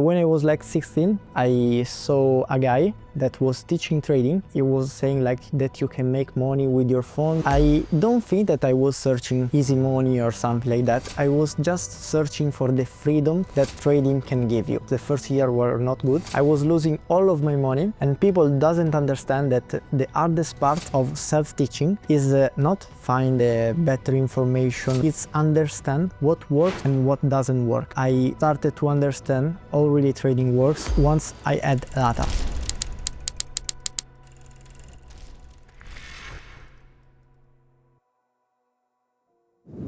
When I was like 16, I saw a guy that was teaching trading. He was saying like that you can make money with your phone. I don't think that I was searching easy money or something like that. I was just searching for the freedom that trading can give you. The first year were not good. I was losing all of my money, and people doesn't understand that the hardest part of self-teaching is not find better information. It's understand what works and what doesn't work. I started to understand how really trading works once I had data.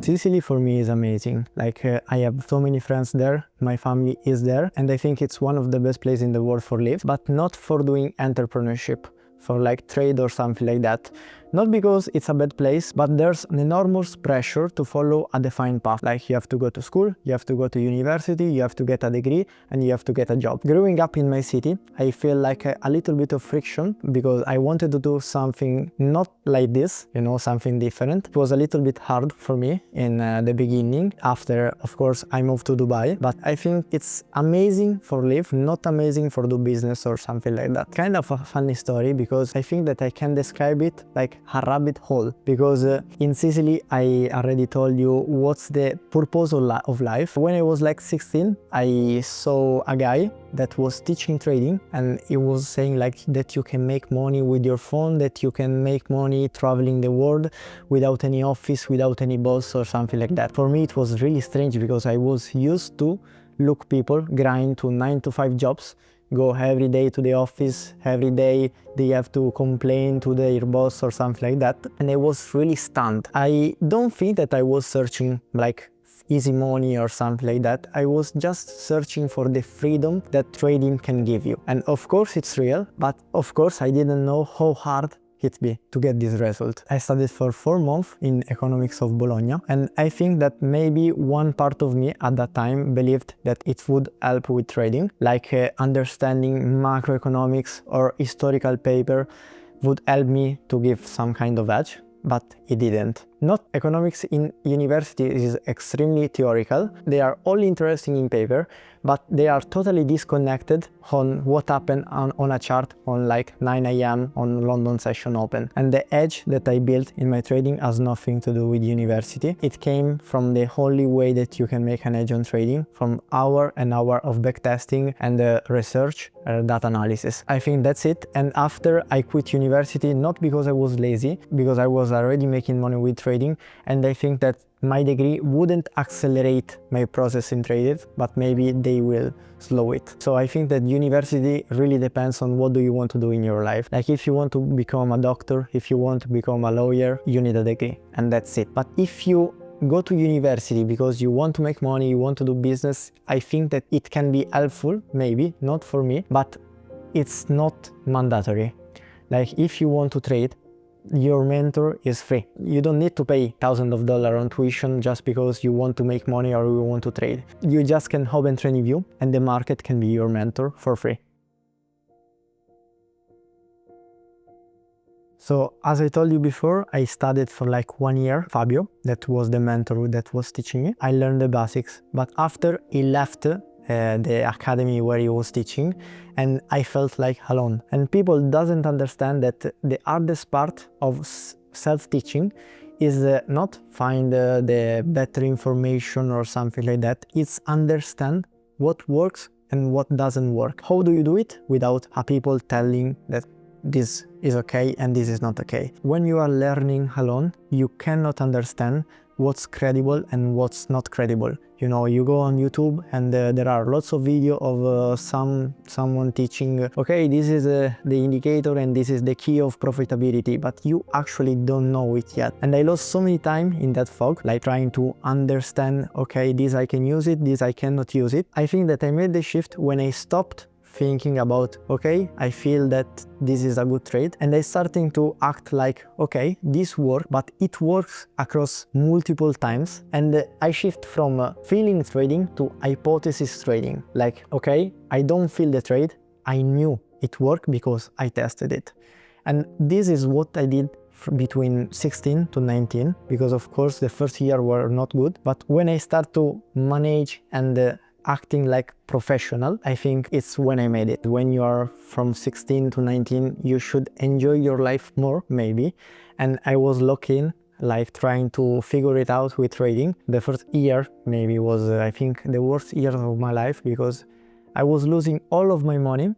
Sicily for me is amazing. I have so many friends there, my family is there, and I think it's one of the best places in the world for live, but not for doing entrepreneurship, for like trade or something like that. Not because it's a bad place, but there's an enormous pressure to follow a defined path. Like you have to go to school, you have to go to university, you have to get a degree, and you have to get a job. Growing up in my city, I feel like a little bit of friction because I wanted to do something not like this, you know, something different. It was a little bit hard for me in the beginning. After, of course, I moved to Dubai, but I think it's amazing for live, not amazing for do business or something like that. Kind of a funny story because I think that I can describe it like a rabbit hole, because in Sicily I already told you what's the purpose of life. When I was like 16, I saw a guy that was teaching trading, and he was saying like that you can make money with your phone, that you can make money traveling the world without any office, without any boss or something like that. For me it was really strange because I was used to look people grind to 9 to 5 jobs, go every day to the office, every day they have to complain to their boss or something like that, and I was really stunned. I don't think that I was searching like easy money or something like that. I was just searching for the freedom that trading can give you. And of course it's real, but of course I didn't know how hard it be to get this result. I studied for 4 months in economics of Bologna, and I think that maybe one part of me at that time believed that it would help with trading, like understanding macroeconomics or historical paper would help me to give some kind of edge, but it didn't. Not economics in university is extremely theoretical. They are all interesting in paper, but they are totally disconnected on what happened on a chart on like 9 AM on London session open. And the edge that I built in my trading has nothing to do with university. It came from the only way that you can make an edge on trading, from hour and hour of backtesting and research, data analysis. I think that's it. And after I quit university, not because I was lazy, because I was already making money with trading, and I think that my degree wouldn't accelerate my process in trading, but maybe they will slow it. So I think that university really depends on what do you want to do in your life. Like if you want to become a doctor, if you want to become a lawyer, you need a degree, and that's it. But if you go to university because you want to make money, you want to do business, I think that it can be helpful, maybe, not for me, but it's not mandatory. Like if you want to trade, your mentor is free. You don't need to pay thousands of dollars on tuition just because you want to make money or you want to trade. You just can open TradingView and the market can be your mentor for free. So as I told you before, I studied for like 1 year. Fabio, that was the mentor that was teaching me. I learned the basics, but after he left the academy where he was teaching, and I felt like alone. And people doesn't understand that the hardest part of self-teaching is not find the better information or something like that. It's understand what works and what doesn't work. How do you do it without people telling that this is okay and this is not okay? When you are learning alone, you cannot understand what's credible and what's not credible. You know, you go on YouTube and there are lots of videos of someone teaching, okay, this is the indicator and this is the key of profitability, but you actually don't know it yet. And I lost so many time in that fog, like trying to understand, okay, this I can use it, this I cannot use it. I think that I made the shift when I stopped thinking about, okay, I feel that this is a good trade, and I starting to act like, okay, this works, but it works across multiple times, and I shift from feeling trading to hypothesis trading. Like, okay, I don't feel the trade, I knew it worked because I tested it. And this is what I did between 16 to 19, because of course the first year were not good, but when I start to manage and acting like professional, I think it's when I made it. When you are from 16 to 19, you should enjoy your life more, maybe. And I was looking, like trying to figure it out with trading. The first year maybe was, I think, the worst year of my life because I was losing all of my money.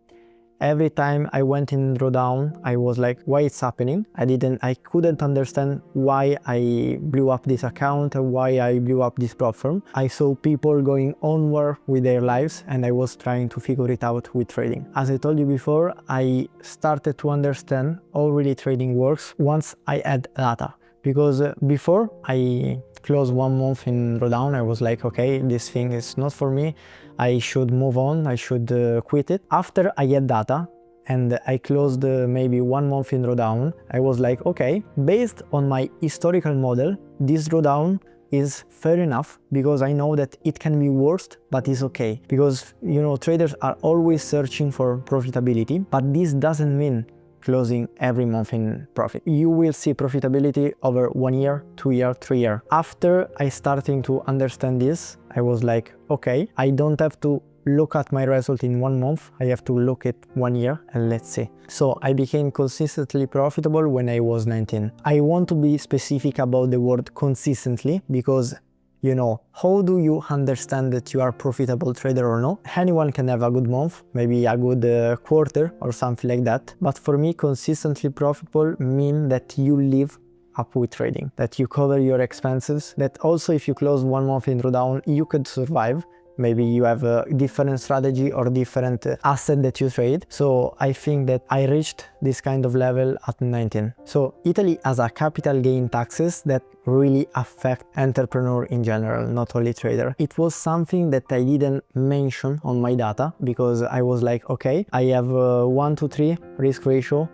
Every time I went in drawdown, I was like, why it's happening? I couldn't understand why I blew up this account and why I blew up this platform. I saw people going onward with their lives and I was trying to figure it out with trading. As I told you before, I started to understand how really trading works once I had data. Because before I closed 1 month in drawdown, I was like, okay, this thing is not for me. I should move on, I should quit it. After I had data and I closed maybe 1 month in drawdown, I was like, okay, based on my historical model, this drawdown is fair enough because I know that it can be worse, but it's okay. Because, you know, traders are always searching for profitability, but this doesn't mean closing every month in profit. You will see profitability over 1 year, 2 year, 3 year. After I starting to understand this, I was like, okay, I don't have to look at my result in 1 month. I have to look at 1 year and let's see. So I became consistently profitable when I was 19. I want to be specific about the word consistently because, you know, how do you understand that you are a profitable trader or not? Anyone can have a good month, maybe a good quarter or something like that. But for me, consistently profitable means that you live up with trading, that you cover your expenses, that also if you close 1 month in drawdown, you could survive. Maybe you have a different strategy or different asset that you trade. So I think that I reached this kind of level at 19. So Italy has a capital gain taxes that really affect entrepreneur in general, not only trader. It was something that I didn't mention on my data because I was like, okay, I have 1 to 3 risk ratio,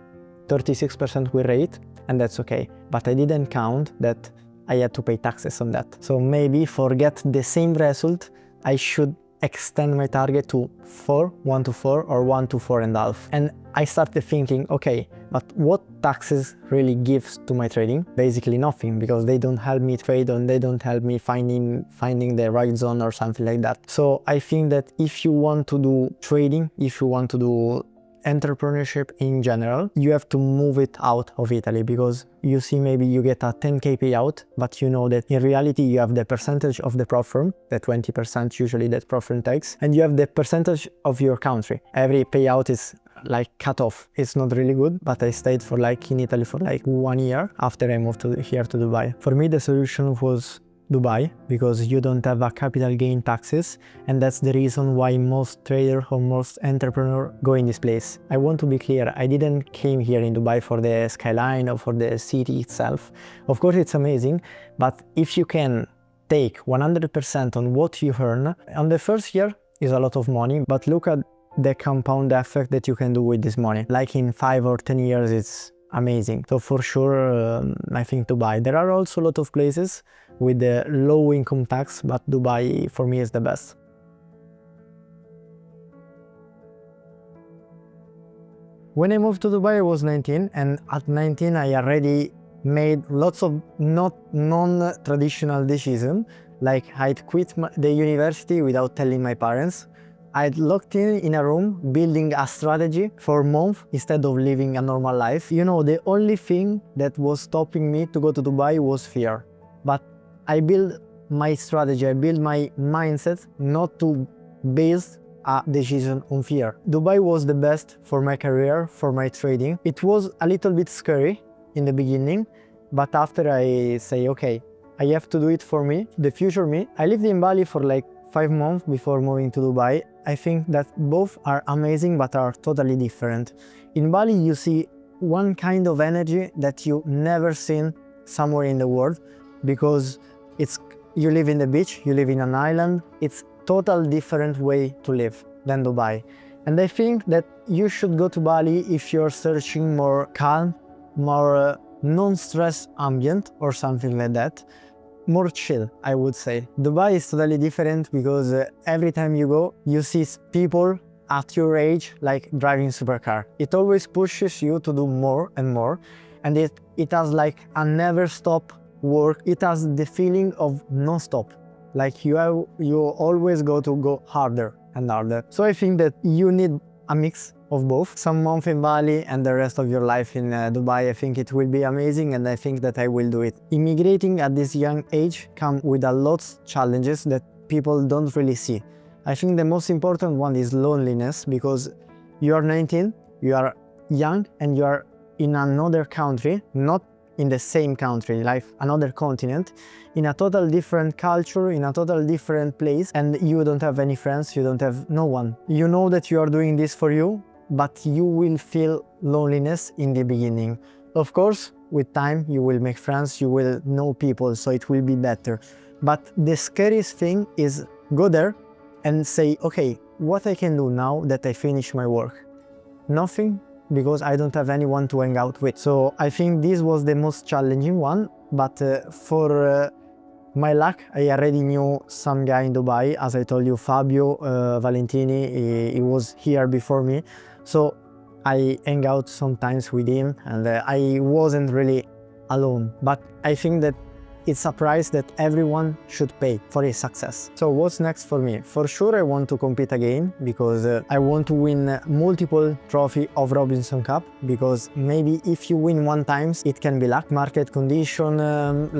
36% win rate, and that's okay. But I didn't count that I had to pay taxes on that. So maybe forget the same result, I should extend my target to 1 to 4 or 1 to 4.5. And I started thinking, okay, but what taxes really gives to my trading? Basically nothing, because they don't help me trade and they don't help me finding the right zone or something like that. So I think that if you want to do trading, if you want to do entrepreneurship in general, you have to move it out of Italy, because you see maybe you get a 10k payout, but you know that in reality you have the percentage of the platform, the 20% usually that platform takes, and you have the percentage of your country. Every payout is like cut off. It's not really good, but I stayed for like in Italy for like 1 year after I moved here to Dubai. For me the solution was Dubai, because you don't have a capital gain taxes, and that's the reason why most trader or most entrepreneur go in this place. I want to be clear, I didn't came here in Dubai for the skyline or for the city itself. Of course it's amazing, but if you can take 100% on what you earn, on the first year is a lot of money, but look at the compound effect that you can do with this money. Like in 5 or 10 years, it's amazing. So for sure, I think Dubai. There are also a lot of places with the low income tax, but Dubai for me is the best. When I moved to Dubai, I was 19, and at 19 I already made lots of non-traditional decisions. Like I'd quit the university without telling my parents. I'd locked in a room building a strategy for a month instead of living a normal life. You know, the only thing that was stopping me to go to Dubai was fear. But I built my strategy, I built my mindset not to base a decision on fear. Dubai was the best for my career, for my trading. It was a little bit scary in the beginning, but after I say, okay, I have to do it for me, the future me. I lived in Bali for like 5 months before moving to Dubai. I think that both are amazing but are totally different. In Bali you see one kind of energy that you never seen somewhere in the world, because you live in the beach, you live in an island. It's total different way to live than Dubai. And I think that you should go to Bali if you're searching more calm, more non-stress ambient or something like that. More chill, I would say. Dubai is totally different because every time you go, you see people at your age like driving supercar. It always pushes you to do more and more, and it has like a never stop work. It has the feeling of non-stop. Like you always go harder and harder. So I think that you need a mix of both. Some month in Bali and the rest of your life in Dubai. I think it will be amazing, and I think that I will do it. Immigrating at this young age comes with a lot of challenges that people don't really see. I think the most important one is loneliness, because you are 19, you are young, and you are in another country, not in the same country, like another continent, in a total different culture, in a total different place, and you don't have any friends, you don't have no one. You know that you are doing this for you, but you will feel loneliness in the beginning. Of course, with time you will make friends, you will know people, so it will be better. But the scariest thing is go there and say, okay, what I can do now that I finish my work? Nothing, because I don't have anyone to hang out with. So I think this was the most challenging one, but for my luck, I already knew some guy in Dubai. As I told you, Fabio Valentini, he was here before me. So I hang out sometimes with him, and I wasn't really alone. But I think that it's a price that everyone should pay for his success. So what's next for me? For sure I want to compete again, because I want to win multiple trophy of Robinson Cup, because maybe if you win one time, it can be luck, market condition,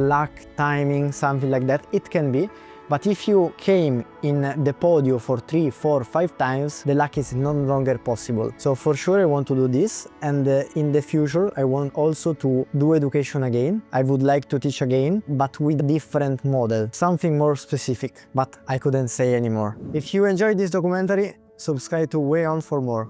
luck, timing, something like that, it can be. But if you came in the podium for 3, 4, 5 times, the luck is no longer possible. So for sure I want to do this, and in the future I want also to do education again. I would like to teach again, but with a different model, something more specific, but I couldn't say anymore. If you enjoyed this documentary, subscribe to Wayond for more.